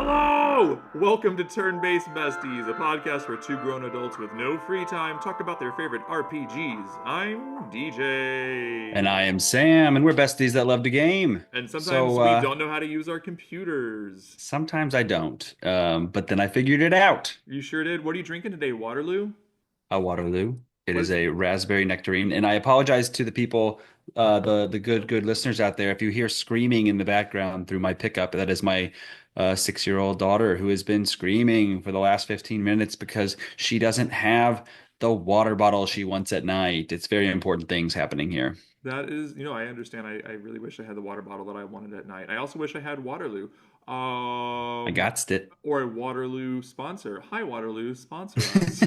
Hello! Welcome to Turn-Based Besties, a podcast where two grown adults with no free time talk about their favorite RPGs. I'm And DJ. I am Sam, and we're besties that love to game. And sometimes So we don't know how to use our computers. sometimes I don't, but then I figured it out. You sure did. What are you drinking today, Waterloo? A Waterloo. It What is is a raspberry nectarine, and I apologize to the people, the good listeners out there. If you hear screaming in the background through my pickup, that is my 6-year-old daughter who has been screaming for the last 15 minutes because she doesn't have the water bottle she wants at night. It's very important things happening here. that is, I understand. I really wish I had the water bottle that I wanted at night. I also wish I had Waterloo. I Um, got it. or a Waterloo sponsor. Hi, Waterloo, sponsor us.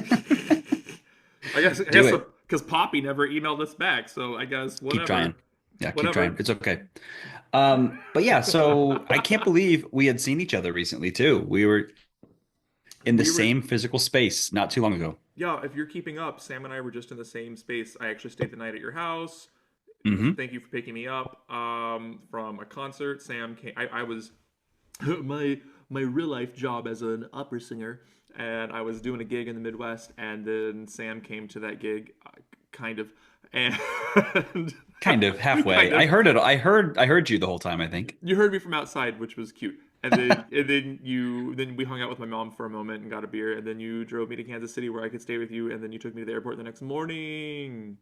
I Do guess it. because Poppy never emailed us back, so I guess Keep trying. whatever, Yeah, keep trying. whatever. It's okay. But yeah, so I can't believe we had seen each other recently too. We were in the We were, same physical space not too long ago. yeah. If you're keeping up, Sam and I were just in the same space. I actually stayed the night at your house. Hmm. Thank you for picking me up from a concert. Sam came. I was my real life job as an opera singer, and I was doing a gig in the Midwest, and then Sam came to that gig, kind of, and Kind of kind halfway. I of. heard it. I heard you the whole time, I think. You heard me from outside, which was cute. And then we hung out with my mom for a moment and got a beer, and then you drove me to Kansas City where I could stay with you, and then you took me to the airport the next morning.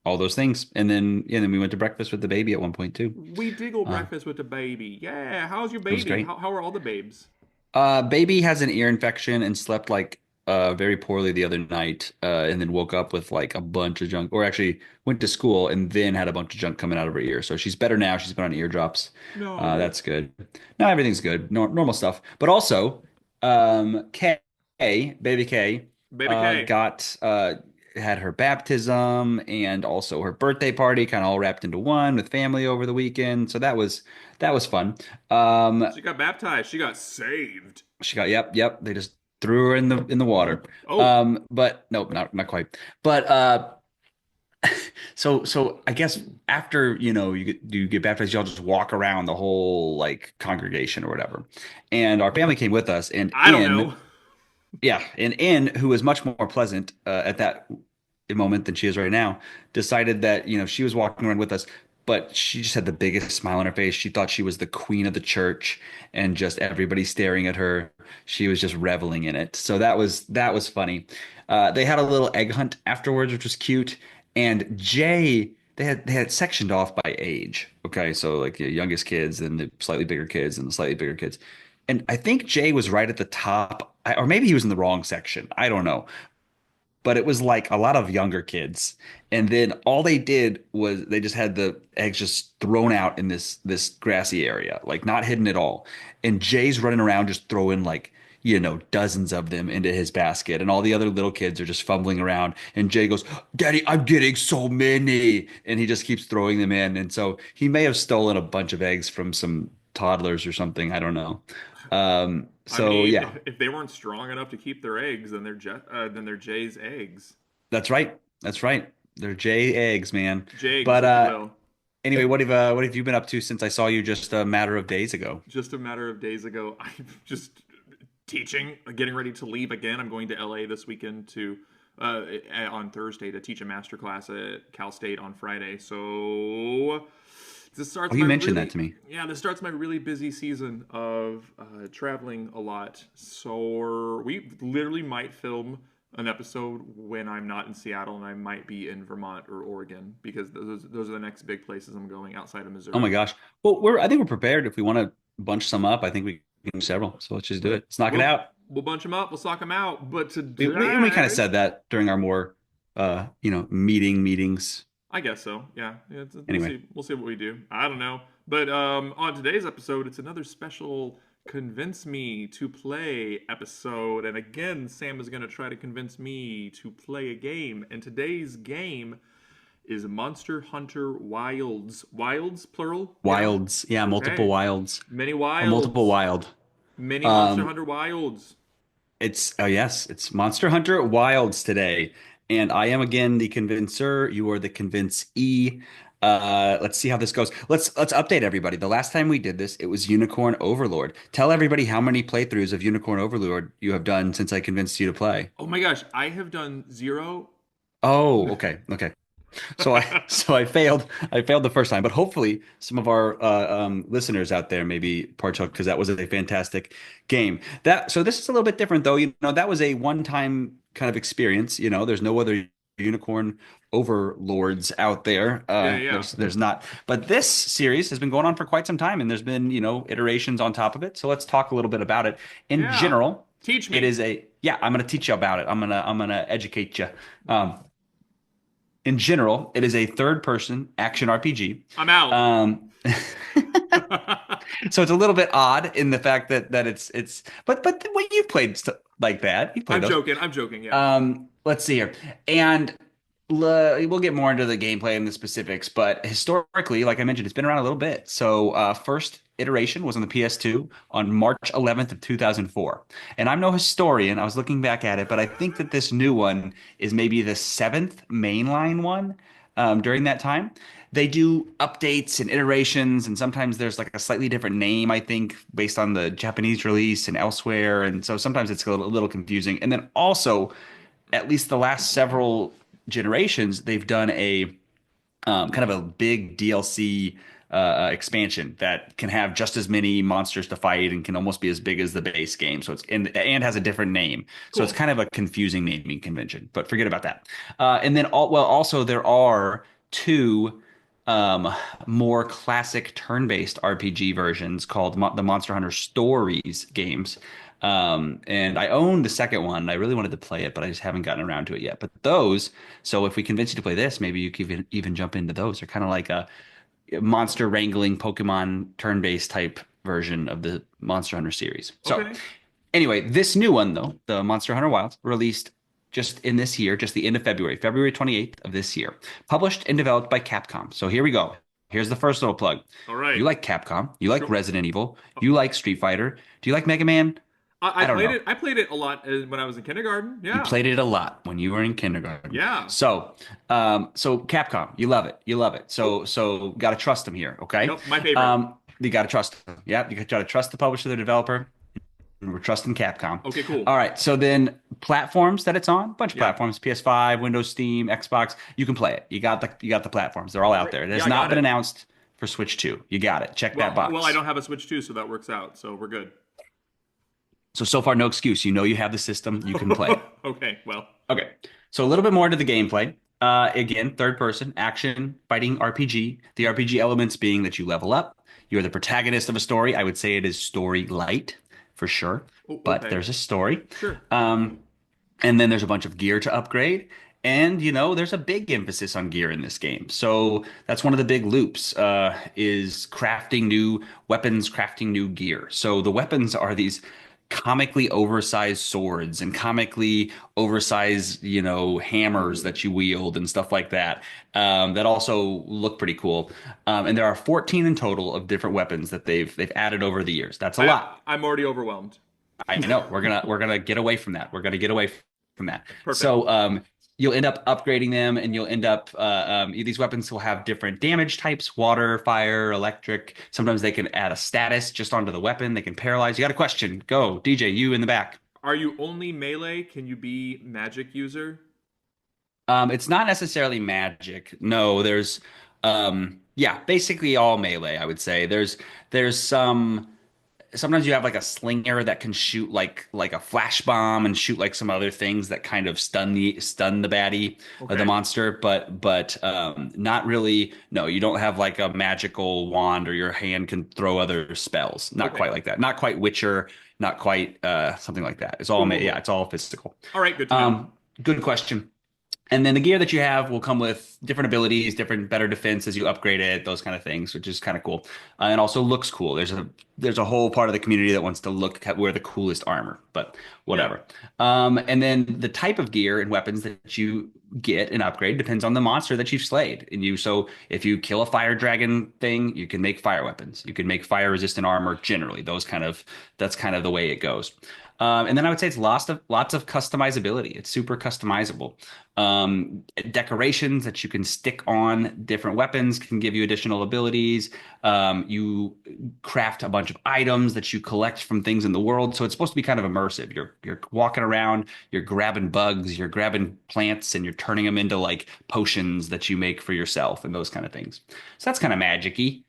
All those things. And then we went to breakfast with the baby at one point too. We did go Uh, breakfast with the baby. Yeah, how's your it was baby? great. How are all the babes? Baby has an ear infection and slept like very poorly the other night, and then woke up with like a bunch of junk, or actually went to school and then had a bunch of junk coming out of her ear. So she's better now. She's been on ear drops. No. That's good. Now everything's good. Normal stuff. But also, Kay, baby Kay, Baby K. got had her baptism and also her birthday party, kind of all wrapped into one with family over the weekend. So that was fun. Um, She got baptized. She got saved. she got yep. They just threw her in the water. Oh, But nope, not quite. But so I guess after you get baptized, y'all just walk around the whole like congregation or whatever. And our family came with us, and I don't know. In who was much more pleasant at that moment than she is right now, decided that she was walking around with us, but she just had the biggest smile on her face. She thought she was the queen of the church, and just everybody staring at her. She was just reveling in it. So that was funny. They had a little egg hunt afterwards, which was cute. And Jay, they had sectioned off by age. Okay, so like the youngest kids, and the slightly bigger kids, and the slightly bigger kids. And I think Jay was right at the top, or maybe he was in the wrong section. I don't know, but it was like a lot of younger kids. And then all they did was they just had the eggs just thrown out in this grassy area, like not hidden at all. And Jay's running around just throwing like, dozens of them into his basket. And all the other little kids are just fumbling around. And Jay goes, "Daddy, I'm getting so many." And he just keeps throwing them in. And so he may have stolen a bunch of eggs from some toddlers or something. I don't know. I So mean, yeah, if they weren't strong enough to keep their eggs, then they're Jay's eggs. that's right. That's right. They're Jay eggs, man. Jags, But if you will. anyway, what have you been up to since I saw you just a matter of days ago? Just a matter of days ago, I'm just teaching, getting ready to leave again. I'm going to LA this weekend to on Thursday to teach a master class at Cal State on Friday. So this Oh, starts you my mentioned that really to me. yeah, this starts my really busy season of traveling a lot. So we literally might film an episode when I'm not in Seattle and I might be in Vermont or Oregon because those are the next big places I'm going outside of Oh my Missouri. gosh. Well, I think we're prepared if we want to bunch some up. I think we can do several. So let's just do it. Let's knock it We'll out. we'll bunch them up. We'll sock them out. But We kind of today, said that during our more meetings. I guess so. Yeah, yeah. We'll Anyway. see. We'll see what we do. I don't know. But on today's episode, it's another special convince me to play episode. And again, Sam is going to try to convince me to play a game. And today's game is Monster Hunter Wilds. Wilds, plural? Yeah. Wilds. Yeah, multiple Okay. wilds. Many A multiple wilds. wild. Many Monster Um Hunter Wilds. It's oh yes, it's Monster Hunter Wilds today. And I am again the convincer. You are the convince E. Let's see how this goes. Let's update everybody. The last time we did this, it was Unicorn Overlord. Tell everybody how many playthroughs of Unicorn Overlord you have done since I convinced you to play. Oh my gosh, I have done zero. Oh, okay, okay. So I failed the first time, but hopefully some of our listeners out there maybe partook because that was a fantastic game. So this is a little bit different though. You know, that was a one-time kind of experience. You know, there's no other unicorn overlords out there. Yeah, yeah, There's not. But this series has been going on for quite some time, and there's been, you know, iterations on top of it. So let's talk a little bit about it. In yeah. general, Teach it me. is a yeah. I'm going to teach you about it. I'm gonna educate you. Um, in general, it is a third person action RPG. I'm out. Um, so it's a little bit odd in the fact that but when you played stuff like that, you played I'm those. joking. I'm joking. Yeah. Let's see here. And we'll get more into the gameplay and the specifics, but historically, like I mentioned, it's been around a little bit. So, first iteration was on the PS2 on March 11th of 2004. And I'm no historian. I was looking back at it, but I think that this new one is maybe the seventh mainline one during that time. They do updates and iterations, and sometimes there's like a slightly different name, I think, based on the Japanese release and elsewhere. And so sometimes it's a little confusing. And then also, at least the last several generations, they've done a kind of a big DLC expansion that can have just as many monsters to fight and can almost be as big as the base game. So and has a different name. So it's Cool. kind of a confusing naming convention. But forget about that. And then also there are two um, more classic turn-based RPG versions called the Monster Hunter Stories games. And I own the second one. I really wanted to play it, but I just haven't gotten around to it yet. But those, so if we convince you to play this, maybe you could even jump into those. They're kind of like a monster wrangling Pokemon turn-based type version of the Monster Hunter series. So Okay. anyway, this new one though, the Monster Hunter Wilds, released just in this year, just the end of February, February 28th of this year. Published and developed by Capcom. So here we go. Here's the first little plug. All right. You like Capcom, you like Sure. Resident Evil, you like Street Fighter. Do you like Mega Man? I I don't played know. it. I played it a lot when I was in kindergarten. You Yeah. played it a lot when you were in kindergarten. Yeah. So Capcom, you love it. You love it. Cool. So gotta trust them here, okay? Yep. My favorite. You gotta trust them. Yeah, you gotta trust the publisher, the developer. And we're trusting Capcom. Okay. Cool. All right. So then platforms that it's on, bunch of Yeah. platforms, PS5, Windows, Steam, Xbox. You can play it. You got the platforms. They're all out Great. there. It Yeah, has I not got been it. announced for Switch 2. You got it. Check that Well, I box. don't have a Switch 2, so that works out. So we're good. So far, no excuse. You know you have the system. You can play it. Okay. Well. Okay. So a little bit more into the gameplay. Again, third person action fighting RPG. The RPG elements being that you level up. You're the protagonist of a story. I would say it is story light for sure, but Okay. there's a story. Sure. And then there's a bunch of gear to upgrade. And you know, there's a big emphasis on gear in this game. So that's one of the big loops is crafting new weapons, crafting new gear. So the weapons are these comically oversized swords and comically oversized, you know, hammers that you wield and stuff like that. That also look pretty cool. And there are 14 in total of different weapons that they've added over the years. That's a lot. I'm already overwhelmed. I know we're gonna get away from that. We're gonna get away from that. Perfect. So you'll end up upgrading them, and you'll end up these weapons will have different damage types: water, fire, electric. Sometimes they can add a status just onto the weapon. They can paralyze. You got a question? Go, DJ. You in the back. Are you only melee? Can you be magic user? It's not necessarily magic. No, there's yeah, basically all melee, I would say. There's some sometimes you have like a slinger that can shoot like a flash bomb and shoot like some other things that kind of stun the baddie or the Okay. monster, but not really. No, you don't have like a magical wand or your hand can throw other spells. Not Okay. quite like that. Not quite Witcher. Not quite something like that. It's all Cool, cool, yeah, cool. it's all physical. All right. Good to know. Good question. And then the gear that you have will come with different abilities, different better defense as you upgrade it, those kind of things, which is kind of cool. And also looks cool. There's a whole part of the community that wants to look at where the coolest armor, but Yeah. whatever. And then the type of gear and weapons that you get and upgrade depends on the monster that you've slayed. So if you kill a fire dragon thing, you can make fire weapons. You can make fire resistant armor generally. That's kind of the way it goes. And then I would say it's lots of customizability. It's super customizable. Decorations that you can stick on different weapons can give you additional abilities. You craft a bunch of items that you collect from things in the world. So it's supposed to be kind of immersive. You're walking around, you're grabbing bugs, you're grabbing plants, and you're turning them into like potions that you make for yourself and those kind of things. So that's kind of magic-y.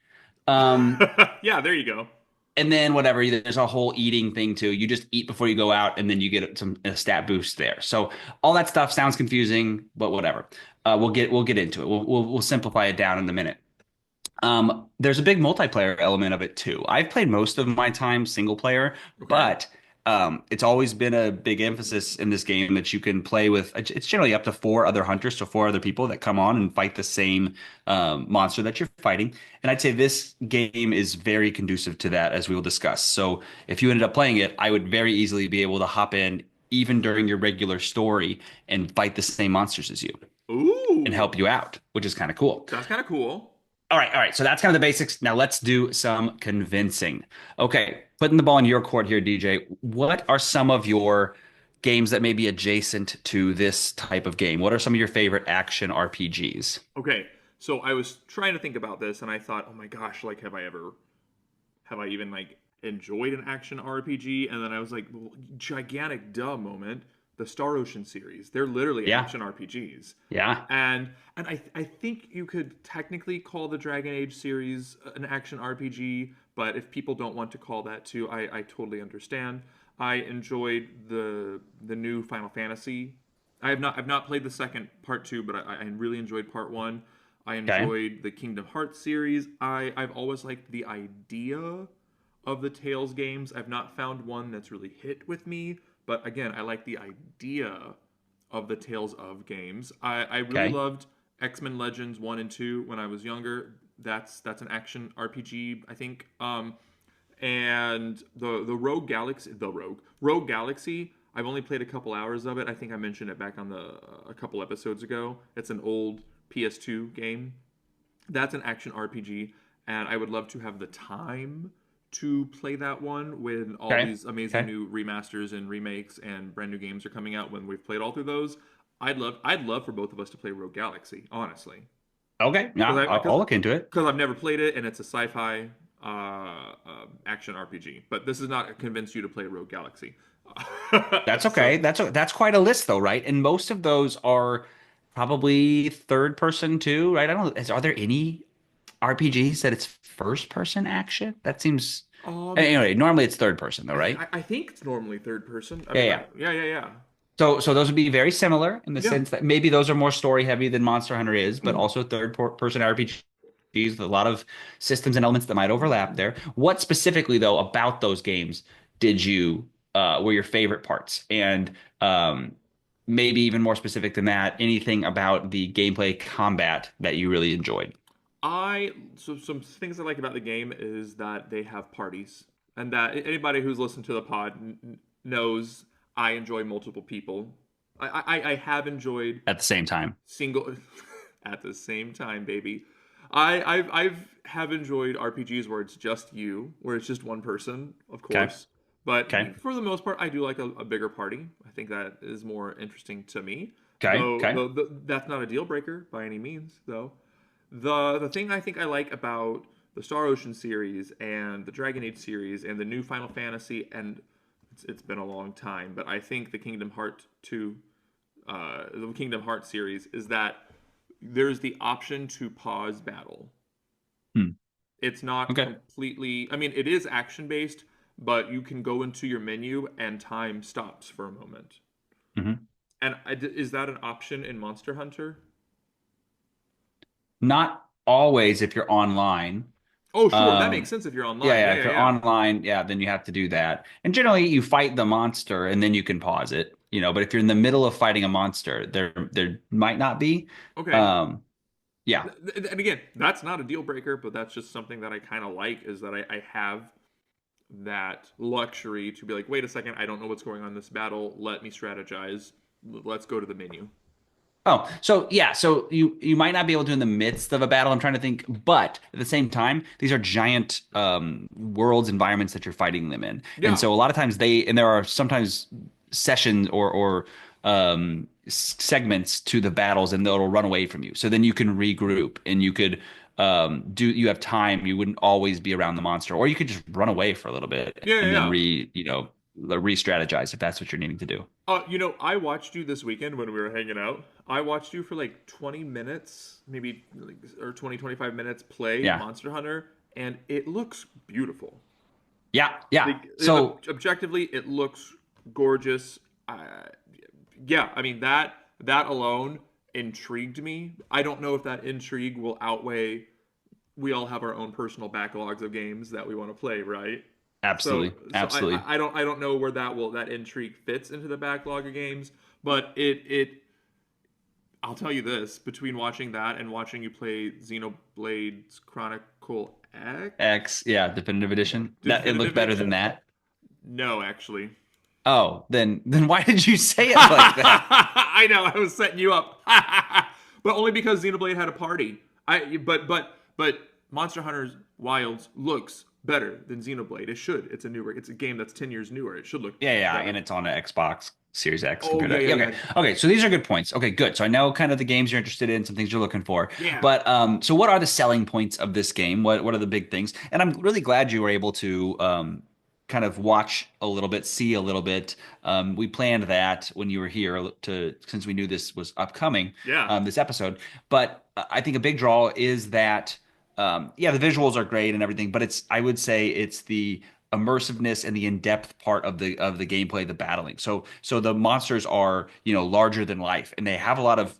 Um, Yeah, there you go. and then whatever, there's a whole eating thing too. You just eat before you go out, and then you get some a stat boost there. So all that stuff sounds confusing, but whatever. We'll get into it. We'll simplify it down in a minute. There's a big multiplayer element of it too. I've played most of my time single player, Okay. but it's always been a big emphasis in this game that you can play with. It's generally up to four other hunters, so four other people that come on and fight the same monster that you're fighting. And I'd say this game is very conducive to that, as we will discuss. So if you ended up playing it, I would very easily be able to hop in even during your regular story and fight the same monsters as you and Ooh, help you out, which is kind of cool. that's kind of cool. All right. So that's kind of the basics. Now let's do some convincing. Okay, putting the ball in your court here, DJ. What are some of your games that may be adjacent to this type of game? What are some of your favorite action RPGs? Okay, so I was trying to think about this, and I thought, oh my gosh, like, have I even like enjoyed an action RPG? And then I was like, well, gigantic duh moment. The Star Ocean series, they're literally Yeah, action RPGs. yeah. And I think you could technically call the Dragon Age series an action RPG, but if people don't want to call that too, I totally understand. I enjoyed the new Final Fantasy. I've not played the second part two, but I really enjoyed part one. I Okay. enjoyed the Kingdom Hearts series. I've always liked the idea of the Tales games. I've not found one that's really hit with me, but again, I like the idea of the Tales of games. I really Okay. loved X-Men Legends 1 and 2 when I was younger. That's an action RPG, I think. And the Rogue Galaxy. I've only played a couple hours of it. I think I mentioned it back on the a couple episodes ago. It's an old PS2 game. That's an action RPG, and I would love to have the time to play that one when all Okay. these amazing Okay. new remasters and remakes and brand new games are coming out. When we've played all through those, I'd love for both of us to play Rogue Galaxy, honestly, Okay. because Yeah, I I'll look into it. because I've never played it and it's a sci-fi action RPG. But this is not to convince you to play Rogue Galaxy. That's So okay. That's quite a list though, right? And most of those are probably third person too, right? I don't know. Are there any RPGs that it's first person action? That seems um, anyway, normally it's third person though, right? I think it's normally third person. I Yeah, mean, yeah. yeah, yeah, yeah. So those would be very similar in the Yeah. sense that maybe those are more story heavy than Monster Hunter is, but also person RPGs with a lot of systems and elements that might overlap there. What specifically though about those games did you were your favorite parts? And maybe even more specific than that, anything about the gameplay combat that you really enjoyed? So some things I like about the game is that they have parties, and that anybody who's listened to the pod knows I enjoy multiple people. I have enjoyed At the same time. single at the same time, baby. I've have enjoyed RPGs where it's just you, where it's just one person, of Okay. course. But Okay. for the most part, I do like a bigger party. I think that is more interesting to me. Okay. Okay. Though that's not a deal breaker by any means, though. The thing I think I like about the Star Ocean series and the Dragon Age series and the new Final Fantasy, and it's been a long time, but I think the Kingdom Hearts series, is that there's the option to pause battle. Hmm. It's not Okay. completely, I mean, it is action based, but you can go into your menu and time stops for a moment. Mhm. And is that an option in Monster Hunter? Not always if you're online. Oh, sure, that makes Um, sense if you're yeah, online. yeah. Yeah, If yeah, you're yeah. online, yeah, then you have to do that. And generally, you fight the monster and then you can pause it. But if you're in the middle of fighting a monster, there might not be. Okay. Um, yeah. And again, that's not a deal breaker, but that's just something that I kind of like, is that I have that luxury to be like, wait a second, I don't know what's going on in this battle. Let me strategize. Let's go to the menu. Oh, so yeah, so you might not be able to in the midst of a battle. I'm trying to think, but at the same time, these are giant worlds, environments that you're fighting them in, and Yeah. so a lot of times and there are sometimes sessions or segments to the battles, and they'll run away from you. So then you can regroup, and you could you have time. You wouldn't always be around the monster, or you could just run away for a little bit Yeah, yeah, and then yeah. re-strategize if that's what you're needing to do. I watched you this weekend when we were hanging out. I watched you for like 20 minutes, maybe like, or 25 minutes play Yeah, Monster Hunter, and it looks beautiful. yeah, yeah. Like So objectively, it looks gorgeous. Yeah, I mean that alone intrigued me. I don't know if that intrigue will outweigh. We all have our own personal backlogs of games that we want to play, right? So absolutely, so absolutely. I don't know where that intrigue fits into the backlog of games, but it I'll tell you this, between watching that and watching you play Xenoblade's Chronicle X X, yeah, definitive edition. That it looked Definitive better than Edition. that. No, actually. Oh, then why did you say it like that? I know, I was setting you up. But only because Xenoblade had a party. But Monster Hunter Wilds looks better than Xenoblade. It should. It's a game that's 10 years newer. It should look Yeah, yeah, and better. it's on an Xbox Series X Oh compared yeah, to yeah, yeah, okay. yeah. Okay, so these are good points. Okay, good. So I know kind of the games you're interested in, some things you're looking for. Yeah. But so what are the selling points of this game? What are the big things? And I'm really glad you were able to kind of watch a little bit, see a little bit. We planned that when you were here to since we knew this was upcoming, Yeah. this episode. But I think a big draw is that yeah, the visuals are great and everything, but I would say it's the immersiveness and the in-depth part of the gameplay, the battling. So the monsters are, larger than life, and they have a lot of,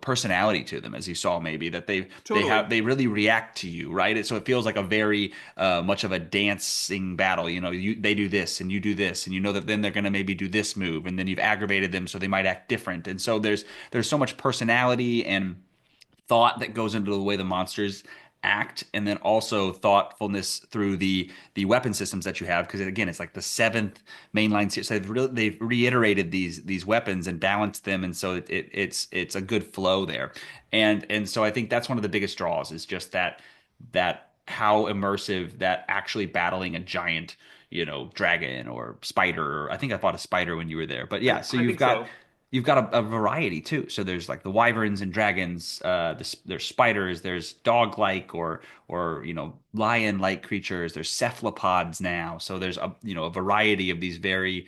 personality to them, as you saw maybe that Totally. they really react to you, right? So it feels like a very much of a dancing battle. They do this and you do this, and you know that then they're going to maybe do this move, and then you've aggravated them, so they might act different. And so there's so much personality and thought that goes into the way the monsters act, and then also thoughtfulness through the weapon systems that you have, because again it's like the seventh mainline series. So they've reiterated these weapons and balanced them, and so it's a good flow there. And so I think that's one of the biggest draws, is just that how immersive that actually battling a giant, dragon or spider. I think I fought a spider when you were there. But yeah, so I think so. you've got a variety too. So there's like the wyverns and dragons. There's spiders. There's dog-like or lion-like creatures. There's cephalopods now. So there's a variety of these very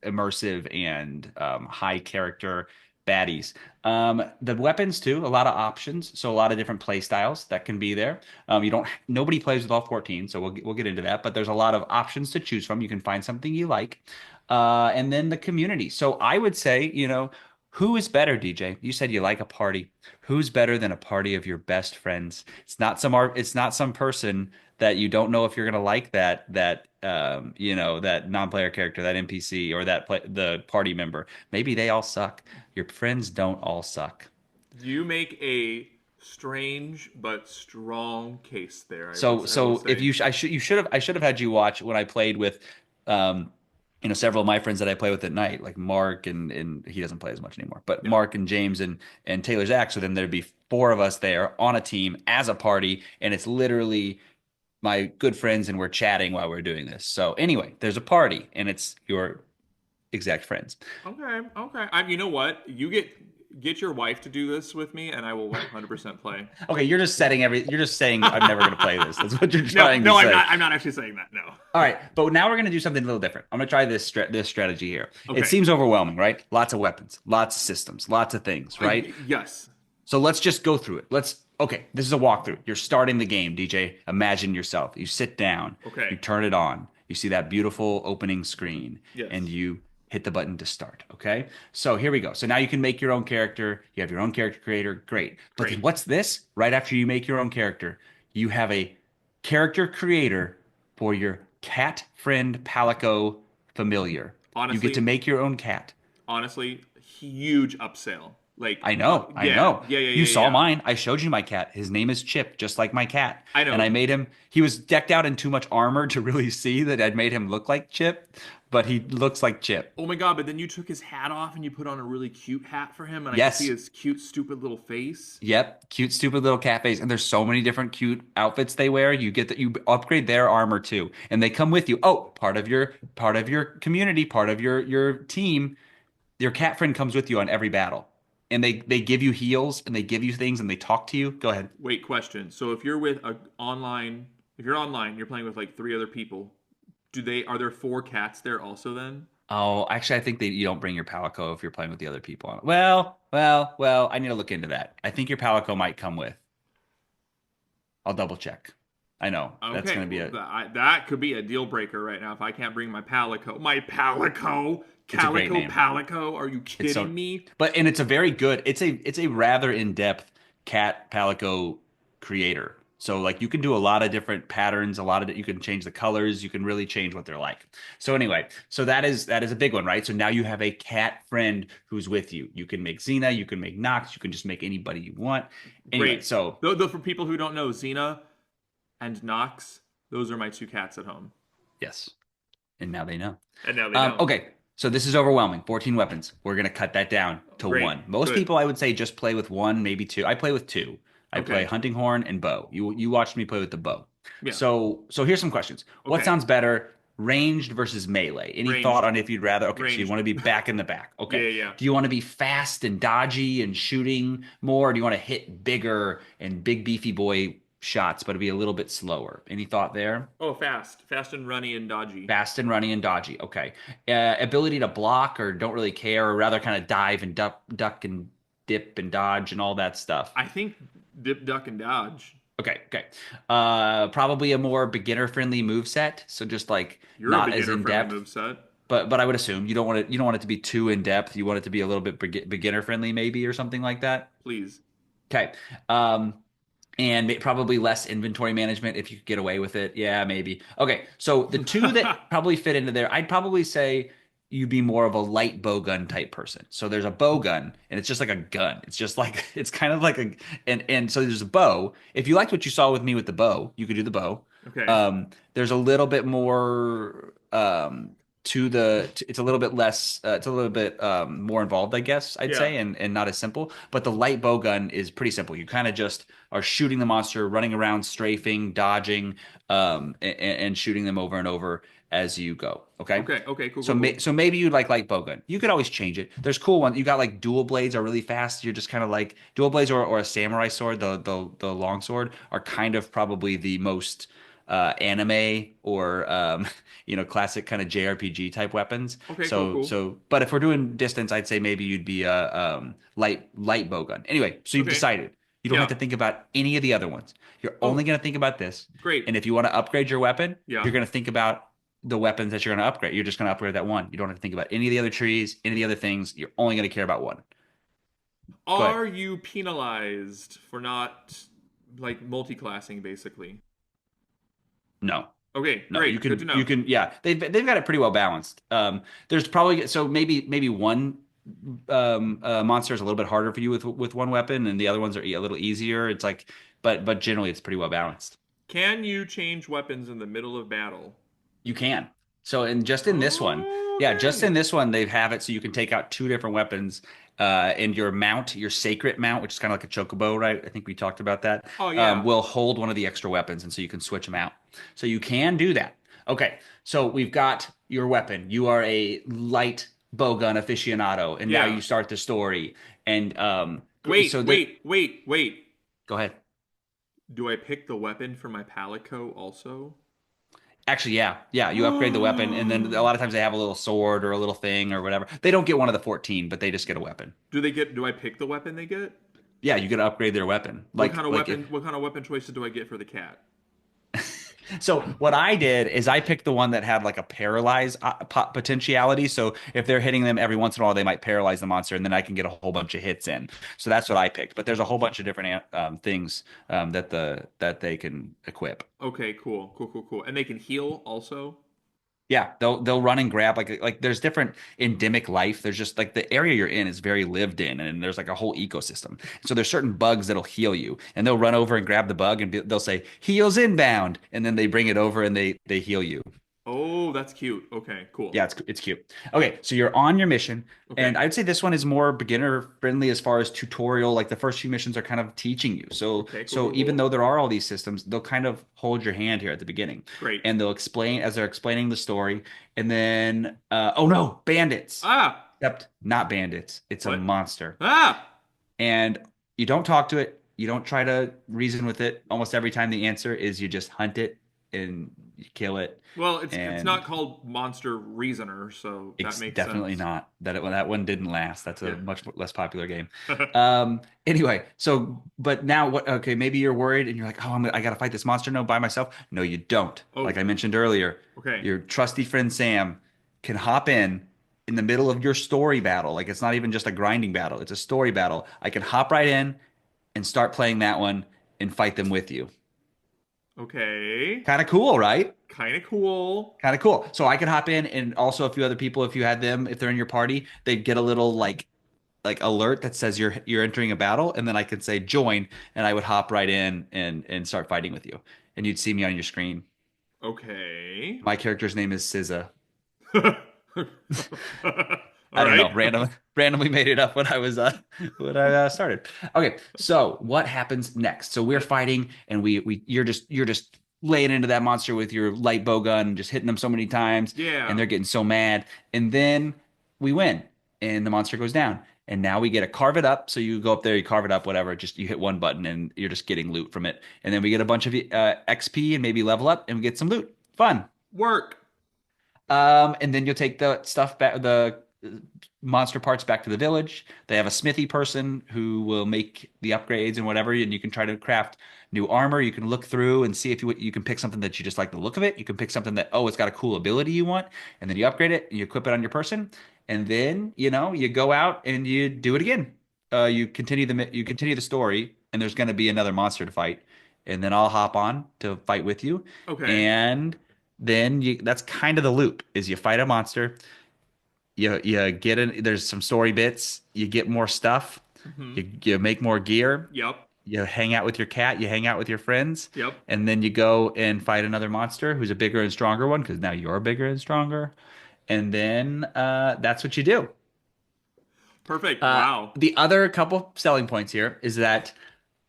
immersive and high character baddies. The weapons too, a lot of options, so a lot of different play styles that can be there. You don't Nobody plays with all 14, so we'll get into that, but there's a lot of options to choose from. You can find something you like. And then the community. So I would say, who is better, DJ? You said you like a party. Who's better than a party of your best friends? It's not some person that you don't know if you're gonna like that non-player character, that NPC, or the party member. Maybe they all suck. Your friends don't all suck. You make a strange but strong case there, I will So if say. I should have had you watch when I played with um several of my friends that I play with at night, like Mark, and he doesn't play as much anymore, but Yeah. Mark and James and Taylor Zach. So then there'd be four of us there on a team as a party, and it's literally my good friends, and we're chatting while we're doing this. So anyway, there's a party, and it's your exact friends. Okay, okay. You know what? You get your wife to do this with me, and I will 100% play. Okay, you're just saying I'm never going to play this. That's what you're No, trying to no, I'm say. not. I'm not actually saying that. No. All right, but now we're going to do something a little different. I'm going to try this strategy here. It Okay. seems overwhelming, right? Lots of weapons, lots of systems, lots of things, right? Yes. So let's just go through it. Okay, this is a walkthrough. You're starting the game, DJ. Imagine yourself. You sit down, you Okay. turn it on, you see that beautiful opening screen, and Yes. you hit the button to start. Okay, so here we go. So now you can make your own character. You have your own character creator. Great. But then Great. what's this? Right after you make your own character, you have a character creator for your cat friend Palico familiar. You get to Honestly, make your own cat. honestly, huge upsell. Like, I yeah, know. yeah, yeah, You yeah, saw yeah. mine. I showed you my cat. His name is Chip, just like my cat. I And know. I made him, he was decked out in too much armor to really see that I'd made him look like Chip. but he looks like Chip. Oh my god, but then you took his hat off and you put on a really cute hat for him, and I could see Yes. his cute, stupid little face. Yep, cute, stupid little cafes, and there's so many different cute outfits they wear. You get that you upgrade their armor too, and they come with you. Oh, part of your community, part of your team. Your cat friend comes with you on every battle, and they give you heals and they give you things and they talk to you. Go ahead. Wait, question. So if you're with if you're online, you're playing with like three other people. Are there four cats there also then? Oh, actually, I think that you don't bring your Palico if you're playing with the other people on it. Well. I need to look into that. I think your Palico might come with. I'll double check. I know that's Okay, going to be well, a. that could be a deal breaker right now if I can't bring my Palico. My Palico? It's a great Calico name. Palico? Are you It's so, kidding me? but and it's a very good. It's a rather in-depth cat Palico creator. So like you can do a lot of different patterns, a lot of you can change the colors, you can really change what they're like. So anyway, so that is a big one, right? So now you have a cat friend who's with you. You can make Xena, you can make Nox, you can just make anybody you want. Anyway, Great. so Though for people who don't know, Xena and Nox, those are my two cats at home. yes, and now they know. And now they know. Okay, so this is overwhelming. 14 weapons. We're gonna cut that down to Great. one. Most Good. people, I would say, just play with one, maybe two. I play with two. I play Okay. hunting horn and bow. You watched me play with the bow. Yeah. So here's some questions. What Okay. sounds better, ranged versus melee? Any Ranged. thought on if you'd rather? Okay, so you Ranged. want to be back in the back. Okay. Yeah. Do you want to be fast and dodgy and shooting more? Or do you want to hit bigger and big beefy boy shots, but be a little bit slower? Any thought there? Oh, fast and runny and dodgy. Fast and runny and dodgy. Okay. Ability to block or don't really care, or rather kind of dive and duck and dip and dodge and all that stuff. I think dip, duck, and dodge. Okay. Probably a more beginner friendly move set. So just like You're not a as in beginner friendly depth. moveset. But I would assume you don't want it to be too in depth. You want it to be a little bit beginner friendly, maybe, or something like that. Please. Okay. And probably less inventory management if you could get away with it. Yeah, maybe. Okay, so the two that probably fit into there, I'd probably say you'd be more of a light bow gun type person. So there's a bow gun, and it's just like a gun. It's just like it's kind of like and so there's a bow. If you liked what you saw with me with the bow, you could do the bow. Okay. There's a little bit more it's a little bit less it's a little bit more involved, I guess I'd Yeah. say, and not as simple. But the light bow gun is pretty simple. You kind of just are shooting the monster, running around, strafing, dodging, and shooting them over and over as you go. Okay. Okay. Cool. So Cool, cool. so maybe you'd like light bow gun. You could always change it. There's cool ones. You got like dual blades are really fast. You're just kind of like dual blades or a samurai sword, the long sword are kind of probably the most anime or classic kind of JRPG type weapons. Okay. So Cool. so but if we're doing distance, I'd say maybe you'd be a light bow gun. Anyway, so you've Okay. decided. You don't Yeah. have to think about any of the other ones. You're Oh. only going to think about this. Great. And if you want to upgrade your weapon, Yeah. you're going to think about the weapons that you're going to upgrade. You're just going to upgrade that one. You don't have to think about any of the other trees, any of the other things. You're only going to care about one. ahead. Are you penalized for not like multi-classing basically? No. Okay, No, great. you can Good to know. you can yeah, they've got it pretty well balanced. There's probably so maybe one monster is a little bit harder for you with one weapon and the other ones are a little easier. It's like but generally it's pretty well balanced. Can you change weapons in the middle of battle? You can. So in just in this one, yeah, just Okay. in this one, they have it so you can take out two different weapons. And your mount, your sacred mount, which is kind of like a chocobo, right? I think we talked about that. Oh, yeah. Will hold one of the extra weapons, and so you can switch them out. So you can do that. Okay, so we've got your weapon. You are a light bowgun aficionado, and now Yeah. you start the story. And Wait, so wait. go ahead. Do I pick the weapon for my Palico also? Actually, yeah, you upgrade the weapon, and then a lot of times they have a little sword or a little thing or whatever. They don't get one of the 14, but they just get a weapon. Do I pick the weapon they get? Yeah, you get to upgrade their weapon. What kind of weapon choices do I get for the cat? So what I did is I picked the one that had like a paralyze potentiality. So if they're hitting them every once in a while, they might paralyze the monster, and then I can get a whole bunch of hits in. So that's what I picked. But there's a whole bunch of different things that they can equip. Okay, cool. And they can heal also? Yeah, they'll run and grab like there's different endemic life. There's just like the area you're in is very lived in, and there's like a whole ecosystem. So there's certain bugs that'll heal you, and they'll run over and grab the bug, and they'll say heals inbound, and then they bring it over and they heal you. Oh, that's cute. Okay, cool. Yeah, it's cute. Okay, so you're on your mission, and Okay. I'd say this one is more beginner friendly as far as tutorial. Like the first few missions are kind of teaching you. So Okay, cool, so cool, even cool. though there are all these systems, they'll kind of hold your hand here at the beginning, Great. and they'll explain as they're explaining the story, and then oh no, bandits. Ah! Except not bandits. It's a What? monster, Ah! and you don't talk to it. You don't try to reason with it. Almost every time the answer is you just hunt it and you kill it, Well, it's and not called Monster Reasoner, so that it's makes definitely sense. not that one didn't last. That's a Yeah. much less popular game. Anyway, so but now what? Okay, maybe you're worried and you're like, oh, I got to fight this monster. No, by myself. No, you don't. Like Oh, I mentioned earlier, okay. your trusty friend Sam can hop in the middle of your story battle. Like it's not even just a grinding battle; it's a story battle. I can hop right in and start playing that one and fight them with you. Okay. Kind of cool, right? Kind of cool. Kind of cool. So I could hop in and also a few other people, if you had them, if they're in your party, they'd get a little like alert that says you're entering a battle, and then I could say join, and I would hop right in and start fighting with you, and you'd see me on your screen. Okay. My character's name is SZA. All I don't right. know, randomly made it up when I was when I started. Okay, so what happens next? So we're fighting, and we you're just laying into that monster with your light bow gun, just hitting them so many times, and Yeah. they're getting so mad, and then we win, and the monster goes down. And now we get to carve it up. So you go up there, you carve it up, whatever. Just you hit one button, and you're just getting loot from it. And then we get a bunch of XP and maybe level up, and we get some loot. Fun. Work. And then you'll take the stuff back, the monster parts back to the village. They have a smithy person who will make the upgrades and whatever, and you can try to craft new armor. You can look through and see if you can pick something that you just like the look of it. You can pick something that, oh, it's got a cool ability you want, and then you upgrade it and you equip it on your person, and then you go out and you do it again. You continue the story, and there's going to be another monster to fight, and then I'll hop on to fight with you, Okay. and then that's kind of the loop is you fight a monster, you get in, there's some story bits, you get more stuff, Hmm. you make more gear, Yep. you hang out with your cat, you hang out with your friends, Yep. and then you go and fight another monster who's a bigger and stronger one because now you're bigger and stronger, and then that's what you do. Perfect. Wow. The other couple selling points here is that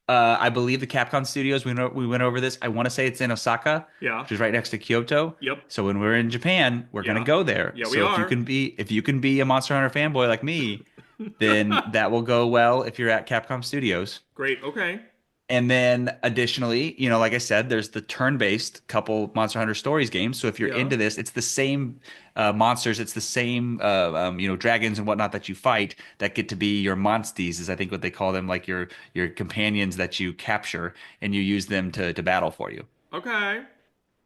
I believe the Capcom Studios. We went over this. I want to say it's in Osaka, Yeah. which is right next to Kyoto. Yep. So when we're in Japan, we're gonna Yeah. go there. Yeah, we So are. if you can be a Monster Hunter fanboy like me, then that will go well if you're at Capcom Studios. Great. Okay. And then additionally, like I said, there's the turn-based couple Monster Hunter Stories games. So if you're Yeah. into this, it's the same monsters, it's the same dragons and whatnot that you fight that get to be your monsties, is I think what they call them, like your companions that you capture and you use them to battle for you. Okay.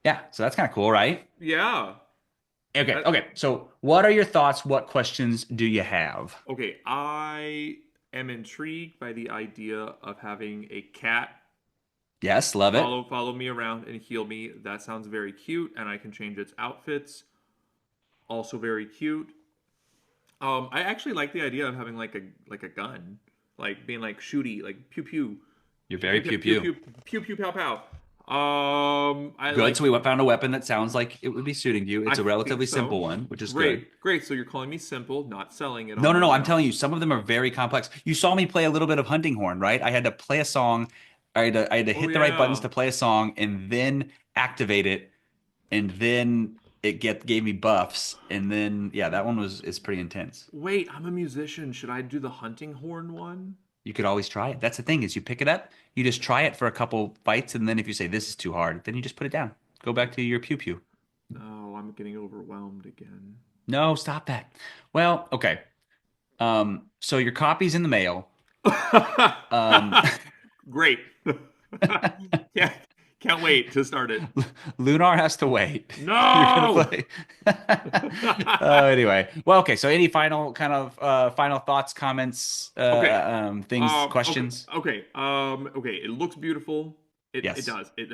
Yeah, so that's kind of cool, right? Yeah. Okay, That, okay. So what are your thoughts? What questions do you have? okay. I am intrigued by the idea of having a cat Yes, love it. follow me around and heal me. That sounds very cute, and I can change its outfits. Also very cute. I actually like the idea of having like a gun, like being like shooty, like pew pew, You're pew very pew pew pew pew. pew pew pew pow pow. I Good. like. So we found a weapon that sounds like it would be suiting you. I It's a think relatively so. simple one, which is good. Great, great. So you're calling me simple, not selling it No, on no, me no. I'm now. telling you, some of them are very complex. You saw me play a little bit of Hunting Horn, right? I had to play a song. I had to Oh hit the right buttons yeah. to play a song and then activate it, and then gave me buffs, and then yeah, that one is pretty intense. Wait, I'm a musician. Should I do the hunting horn one? You could always try it. That's the thing is you pick it up, you just try it for a couple fights, and then if you say this is too hard, then you just put it down. Go back to your pew pew. No, I'm getting overwhelmed again. No, stop that. Well, okay. So your copy's in the mail. Um, Great. Yeah, can't wait to start it. Lunar has to wait. You're gonna No. play. Anyway, well, okay. So, any final kind of final thoughts, comments, Okay. things, Okay. questions? Okay. Okay. It looks beautiful. It Yes. does. It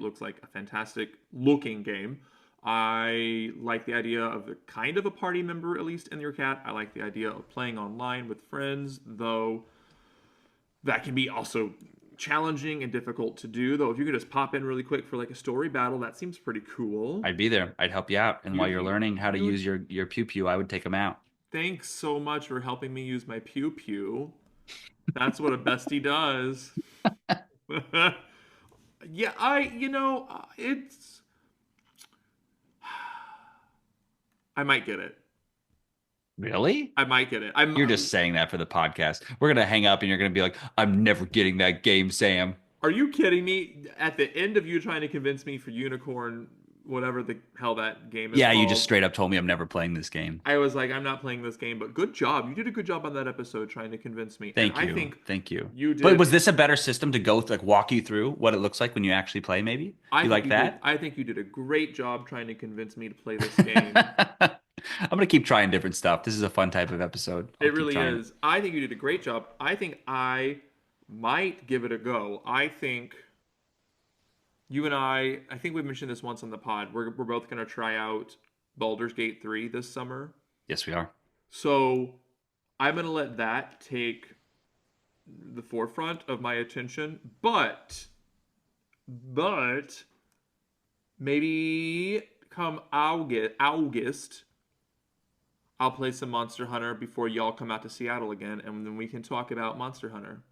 looks like a fantastic looking game. I like the idea of the kind of a party member, at least in your cat. I like the idea of playing online with friends, though that can be also challenging and difficult to do, though. If you could just pop in really quick for like a story battle, that seems pretty cool. I'd be there. I'd help you out. And You while you're learning how to you use your pew pew, I would take them out. thanks so much for helping me use my pew pew. That's what a bestie does. Yeah, it's I might get it. Really? I might get it. I'm, You're I'm just saying that for the podcast. We're gonna hang up and you're gonna be like, I'm never getting that game, Sam. Are you kidding me? At the end of you trying to convince me for Unicorn, whatever the hell that game is Yeah, you just called, straight up told me I'm never playing this game. I was like, I'm not playing this game, but good job. You did a good job on that episode trying to convince me. And Thank I you. think Thank you. you But did was this a better system to go like walk you through what it looks like when you actually play, maybe? I You think like you did that? I think you did a great job trying to convince me to play this game. I'm gonna keep trying different stuff. This is a fun type of episode. I'll It keep really trying it. is. I think you did a great job. I think I might give it a go. I think you and I think we mentioned this once on the pod. We're both going to try out Baldur's Gate 3 this summer. Yes, we are. So I'm going to let that take the forefront of my attention. But maybe come August, I'll play some Monster Hunter before y'all come out to Seattle again, and then we can talk about Monster Hunter.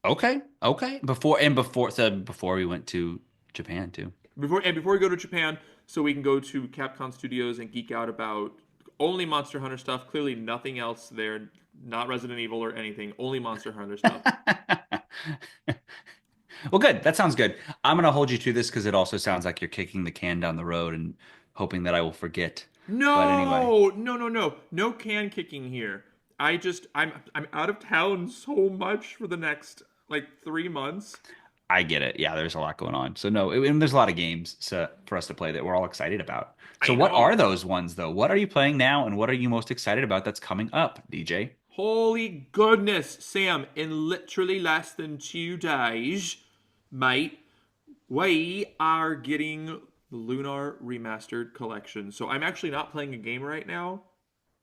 Okay. Okay. Before we went to Japan too. Before we go to Japan, so we can go to Capcom Studios and geek out about only Monster Hunter stuff. Clearly, nothing else there. Not Resident Evil or anything. Only Monster Hunter stuff. Well, good. That sounds good. I'm gonna hold you to this because it also sounds like you're kicking the can down the road and hoping that I will forget. But anyway, No can kicking here. I'm out of town so much for the next like 3 months. I get it. Yeah, there's a lot going on. So no, and there's a lot of games for us to play that we're all excited about. So I what are know. those ones though? What are you playing now, and what are you most excited about that's coming up, DJ? Holy goodness, Sam! In literally less than 2 days, mate, we are getting the Lunar Remastered Collection. So I'm actually not playing a game right now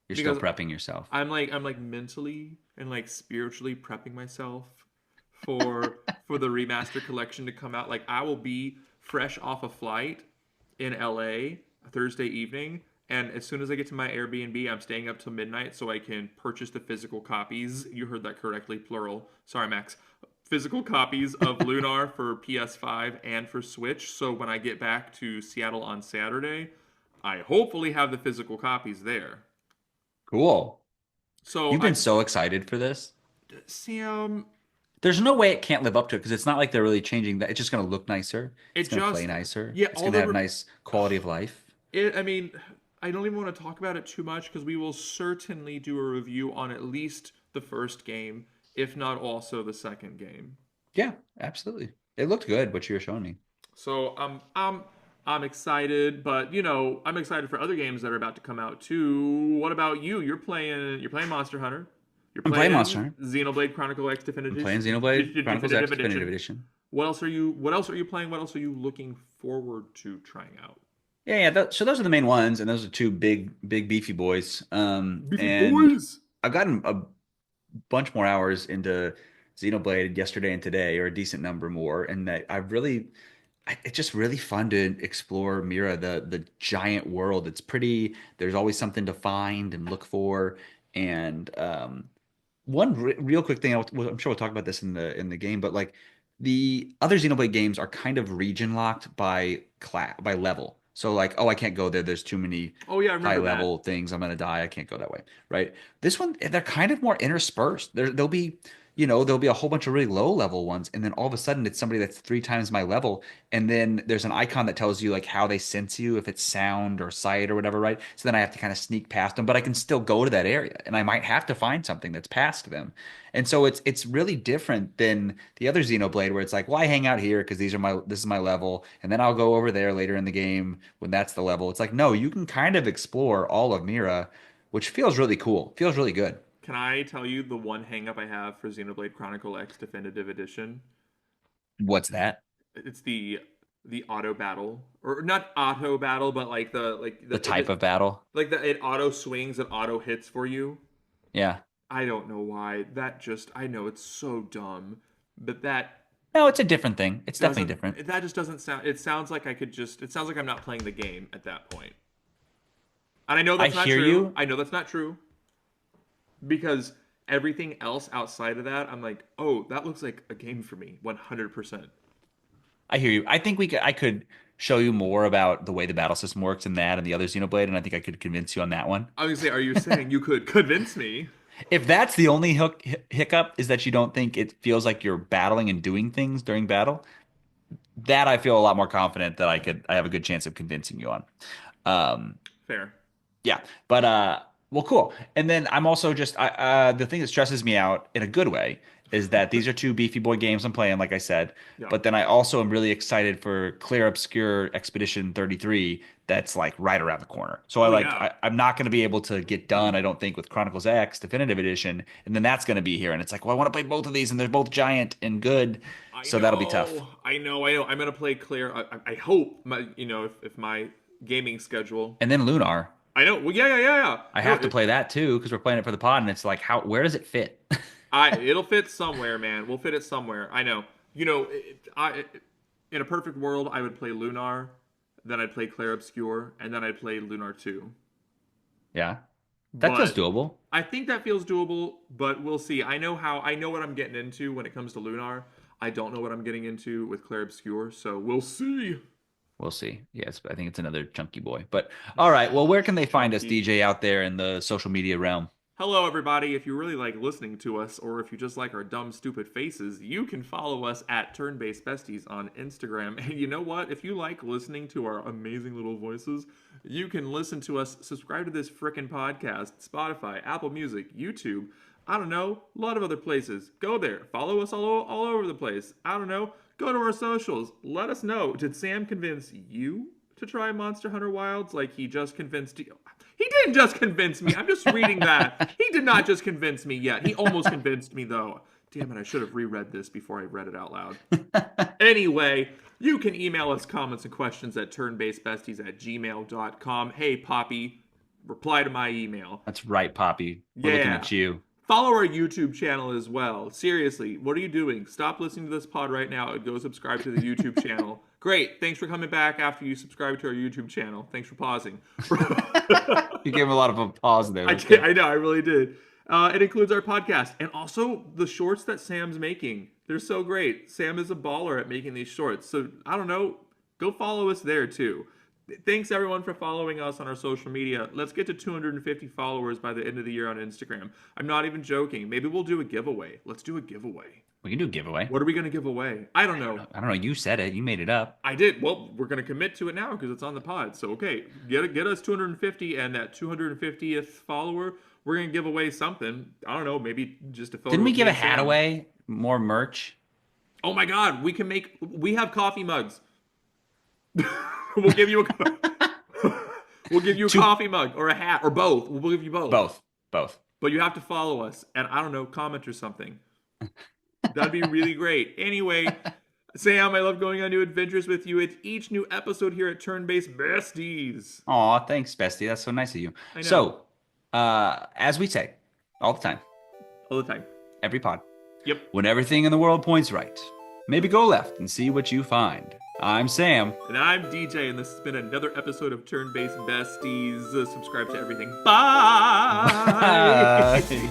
You're still because prepping yourself. I'm like mentally and like spiritually prepping myself for the remaster collection to come out. Like I will be fresh off a flight in LA Thursday evening, and as soon as I get to my Airbnb, I'm staying up till midnight so I can purchase the physical copies. You heard that correctly, plural. Sorry, Max. Physical copies of Lunar for PS5 and for Switch. So when I get back to Seattle on Saturday, I hopefully have the physical copies there. Cool. So You've been so excited for this. Sam, There's no way it can't live up to it because it's not like they're really changing that. It's just going to look nicer. It's it going to just play nicer. yeah, It's all going to have the nice quality of life. I mean, I don't even want to talk about it too much because we will certainly do a review on at least the first game, if not also the second game. Yeah, absolutely. It looked good, what you were showing me. So I'm excited, but I'm excited for other games that are about to come out too. What about you? You're playing Monster Hunter. You're I'm playing playing Monster Hunter. Xenoblade Chronicle X I'm Definitive playing Xenoblade Chronicles X Definitive Definitive Edition. Edition. What else are you playing? What else are you looking forward to trying out? Yeah, yeah. So those are the main ones, and those are two big beefy boys. Beefy And boys. I've gotten a bunch more hours into Xenoblade yesterday and today, or a decent number more, and that it's just really fun to explore Mira, the giant world. It's pretty. There's always something to find and look for, and one real quick thing, I'm sure we'll talk about this in the game, but like the other Xenoblade games are kind of region locked by level. So like, oh, I can't go there. There's too many Oh yeah, I high remember that. level things. I'm gonna die. I can't go that way, right? This one, they're kind of more interspersed. There'll be a whole bunch of really low level ones, and then all of a sudden it's somebody that's 3 times my level, and then there's an icon that tells you like how they sense you, if it's sound or sight or whatever, right? So then I have to kind of sneak past them, but I can still go to that area, and I might have to find something that's past them. And so it's really different than the other Xenoblade where it's like, well, I hang out here because this is my level, and then I'll go over there later in the game when that's the level. It's like, no, you can kind of explore all of Mira, which feels really cool. Feels really good. Can I tell you the one hang up I have for Xenoblade Chronicle X Definitive Edition? What's that? It's the auto battle, or not auto battle, but The type of battle? it auto swings and auto hits for you. Yeah. I don't know why. I know it's so dumb, but that No, it's a different thing. It's definitely different. Doesn't that just doesn't sound? It sounds like I could just. It sounds like I'm not playing the game at that point. And I know I that's not hear true. you. I know that's not true because everything else outside of that, I'm like, oh, that looks like a game for me, 100%. I hear you. I think I could show you more about the way the battle system works in that and the other Xenoblade, and I think I could convince you on that one. I was gonna say, are you saying you could convince me? If that's the only hiccup is that you don't think it feels like you're battling and doing things during battle, that I feel a lot more confident that I have a good chance of convincing you on. Um, Fair. yeah, but well, cool. And then I'm also just the thing that stresses me out in a good way is that these are two Beefy Boy games I'm playing, like I said. Yeah. But then I also am really excited for Clair Obscur Expedition 33. That's like right around the corner. So Oh yeah. I'm not going to be able to get done, I don't think, with Chronicles X Definitive Edition, and then that's going to be here, and it's like, well, I want to play both of these, and they're both giant and good, I so that'll be tough. know. I know. I know. I'm gonna play Claire. I hope my, if my gaming schedule. And then Lunar, I know. Well, yeah. I No, have to play that too because we're playing it for the pod, and it's like, where does it fit? It'll fit somewhere, man. We'll fit it somewhere. I know. In a perfect world, I would play Lunar, then I'd play Clair Obscur, and then I'd play Lunar 2. Yeah, that feels But doable. I think that feels doable, but we'll see. I know what I'm getting into when it comes to Lunar. I don't know what I'm getting into with Clair Obscur, so we'll see. We'll see. Yes, I think it's another chunky boy. But all right, well, where can they find us, Chunky. DJ, out there in the social media realm? Hello, everybody. If you really like listening to us, or if you just like our dumb, stupid faces, you can follow us at Turn-Based Besties on Instagram. And you know what? If you like listening to our amazing little voices, you can listen to us, subscribe to this frickin' podcast, Spotify, Apple Music, YouTube, I don't know, a lot of other places. Go there. Follow us all over the place. I don't know. Go to our socials. Let us know. Did Sam convince you to try Monster Hunter Wilds like he just convinced you? He didn't just convince me. I'm just reading that. He did not just convince me yet. He almost convinced me, though. Damn it, I should have reread this before I read it out loud. Anyway, you can email us comments and questions at turnbasedbesties@gmail.com. Hey, Poppy, reply to my email. That's right, Poppy. We're looking Yeah. at you. Follow our YouTube channel as well. Seriously, what are you doing? Stop listening to this pod right now and go subscribe to the YouTube channel. Great. Thanks for coming back after you subscribe to our YouTube channel. Thanks for pausing. You gave him a lot of a pause there. I know, I really did. It includes our podcast and also the shorts that Sam's making. They're so great. Sam is a baller at making these shorts. So, I don't know, go follow us there too. Thanks everyone for following us on our social media. Let's get to 250 followers by the end of the year on Instagram. I'm not even joking. Maybe we'll do a giveaway. Let's do a giveaway. We can do a giveaway. What are we going to give away? I don't know. I don't know. You said it. You made it up. I did. Well, we're going to commit to it now because it's on the pod. So, okay, get us 250, and that 250th follower, we're going to give away something. I don't know, maybe just a photo. Didn't we of give me a and hat Sam. away? More merch? Oh my God, we have coffee mugs. We'll give you we'll give you a coffee mug or a hat or both. We'll give you both. Both. But you have to follow us and I don't know, comment or something. That'd be really great. Anyway, Sam, I love going on new adventures with you. It's each new episode here at Turn-Based Besties. Aw, thanks, Bestie. That's so nice of you. I know. So, as we say all the time, All the time. every pod, Yep. when everything in the world points right, maybe go left and see what you find. I'm Sam. And I'm DJ, and this has been another episode of Turn-Based Besties. Subscribe to everything. Bye. Bye.